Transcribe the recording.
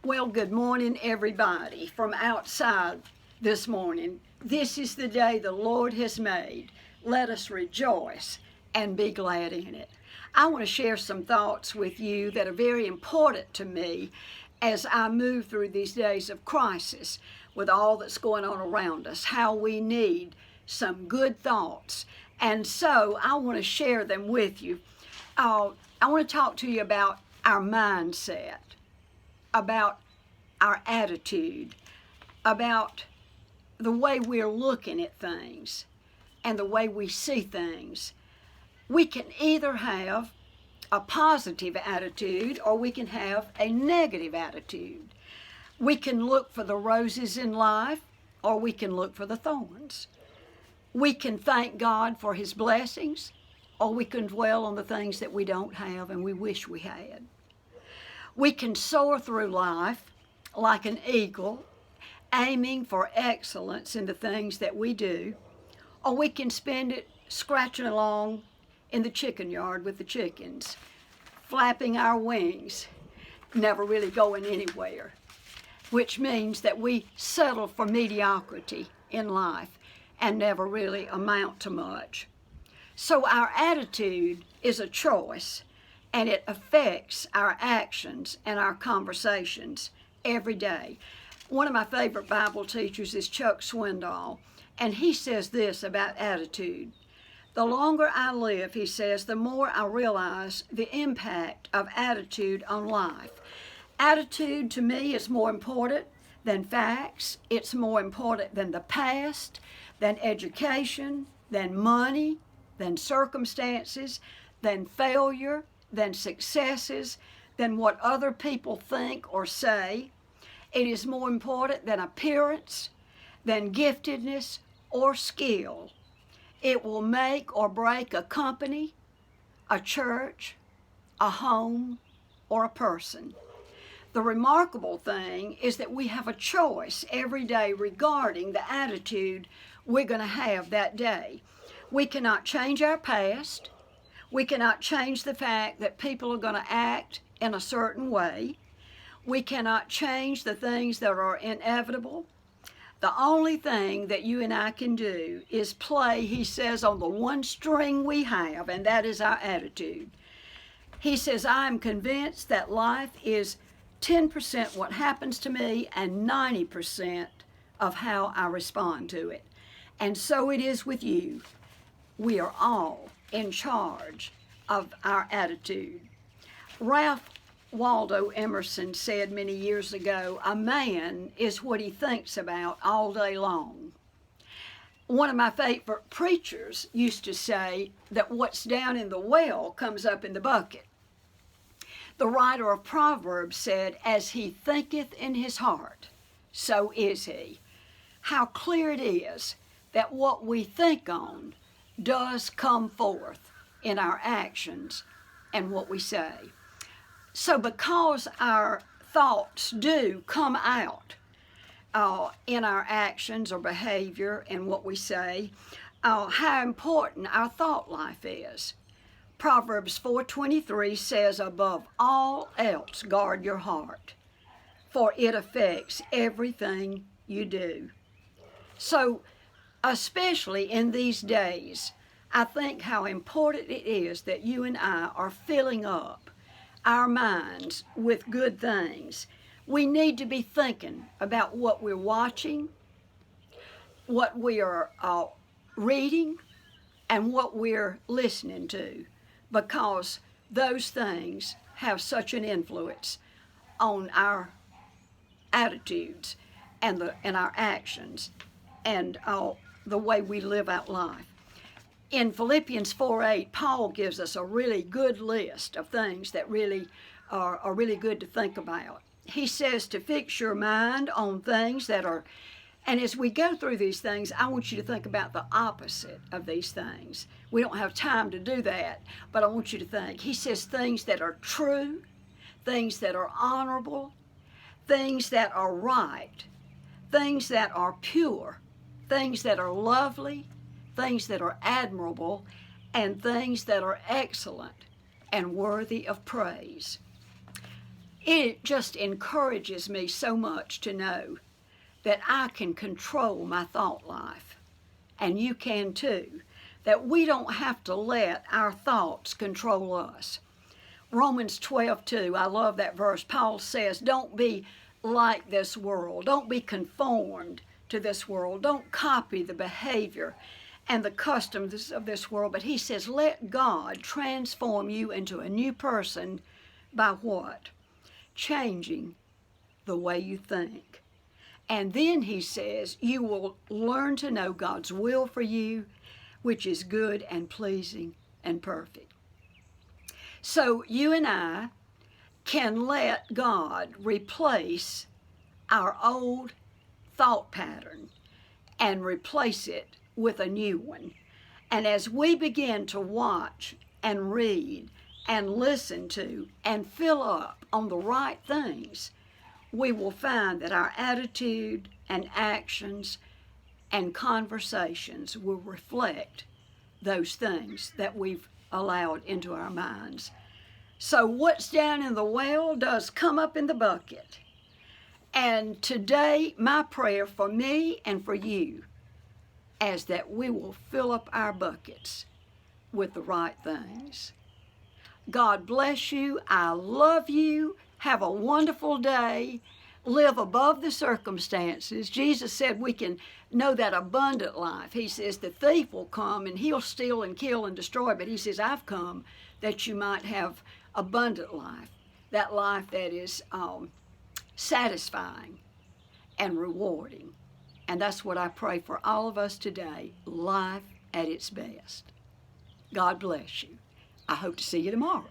Well, good morning, everybody from outside this morning. This is the day the Lord has made. Let us rejoice and be glad in it. I want to share some thoughts with you that are very important to me as I move through these days of crisis with all that's going on around us, how we need some good thoughts. And so I want to share them with you. I want to talk to you about our mindset, about our attitude, about the way we're looking at things and the way we see things. We can either have a positive attitude or we can have a negative attitude. We can look for the roses in life or we can look for the thorns. We can thank God for His blessings or we can dwell on the things that we don't have and we wish we had. We can soar through life like an eagle, aiming for excellence in the things that we do, or we can spend it scratching along in the chicken yard with the chickens, flapping our wings, never really going anywhere, which means that we settle for mediocrity in life and never really amount to much. So our attitude is a choice, and it affects our actions and our conversations every day. One of my favorite Bible teachers is Chuck Swindoll, and he says this about attitude. The longer I live, he says, the more I realize the impact of attitude on life. Attitude to me is more important than facts. It's more important than the past, than education, than money, than circumstances, than failure, than successes, than what other people think or say. It is more important than appearance, than giftedness or skill. It will make or break a company, a church, a home, or a person. The remarkable thing is that we have a choice every day regarding the attitude we're going to have that day. We cannot change our past. We cannot change the fact that people are going to act in a certain way. We cannot change the things that are inevitable. The only thing that you and I can do is play, he says, on the one string we have, and that is our attitude. He says, I am convinced that life is 10% what happens to me and 90% of how I respond to it. And so it is with you. We are all in charge of our attitude. Ralph Waldo Emerson said many years ago, a man is what he thinks about all day long. One of my favorite preachers used to say that what's down in the well comes up in the bucket. The writer of Proverbs said, as he thinketh in his heart, so is he. How clear it is that what we think on does come forth in our actions and what we say. So because our thoughts do come out in our actions or behavior and what we say, how important our thought life is. Proverbs 4:23 says, above all else, guard your heart, for it affects everything you do. So, especially in these days, I think how important it is that you and I are filling up our minds with good things. We need to be thinking about what we're watching, what we are reading, and what we're listening to, because those things have such an influence on our attitudes and our actions and the way we live out life. In Philippians 4:8, Paul gives us a really good list of things that really are really good to think about. He says to fix your mind on things that are, and as we go through these things, I want you to think about the opposite of these things. We don't have time to do that, but I want you to think. He says things that are true, things that are honorable, things that are right, things that are pure, things that are lovely, things that are admirable, and things that are excellent and worthy of praise. It just encourages me so much to know that I can control my thought life, and you can too, that we don't have to let our thoughts control us. Romans 12:2, I love that verse. Paul says, don't be like this world. Don't be conformed to this world. Don't copy the behavior and the customs of this world. But he says, let God transform you into a new person by what? Changing the way you think. And then he says, you will learn to know God's will for you, which is good and pleasing and perfect. So you and I can let God replace our old thought pattern and replace it with a new one. And as we begin to watch and read and listen to and fill up on the right things, we will find that our attitude and actions and conversations will reflect those things that we've allowed into our minds. So what's down in the well does come up in the bucket. And today, my prayer for me and for you is that we will fill up our buckets with the right things. God bless you. I love you. Have a wonderful day. Live above the circumstances. Jesus said we can know that abundant life. He says the thief will come and he'll steal and kill and destroy, but he says I've come that you might have abundant life, that life that is satisfying and rewarding. And that's what I pray for all of us today, life at its best. God bless you. I hope to see you tomorrow.